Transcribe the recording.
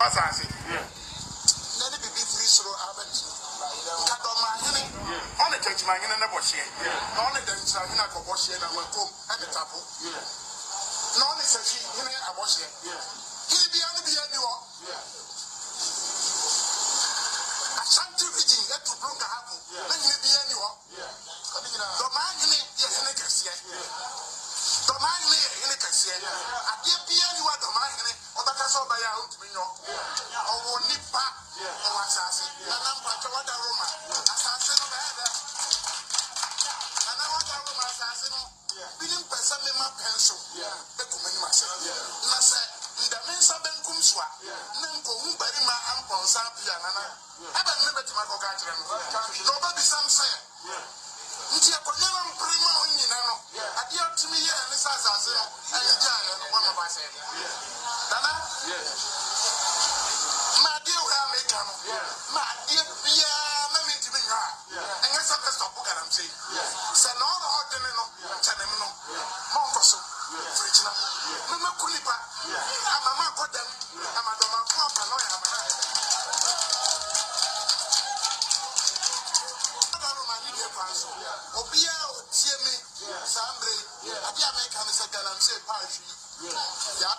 Pasasi. Nani bibi free sro abet. Kadoma hene. On the church man in the bush. On the dance in a cobosh and a welcome at the tapo. No one is a she in a bush. He be on the annual. Ashanti region that to bring a happen. Then you be annual. The man in it, yes, in a cassia. The man in a cassia. I did be anywhere the man in it, or the castle by out to me. Or won't nip back. Oh, assassin. And I'm back to what a Roma. Assassin of the and I want a Roma assassin. Being person in my pencil. The woman myself. Nasa, the men's of them come swap. Nanko, bury my uncle, Sampia, Nana. I don't remember to my cocatron. Nobody some say. Ntia konyana mprima onyi nano adia otimi ye ne sasase anja ye one of us dana ma dia ura make am ma dia bia na me ntimi nwa enye saka stop garam say se no no de no chanem no mo nkoso frichina me makulipa amama kodam amadoma ko pa no ya ma Obia tie me sambre abia make am say galam say parish ya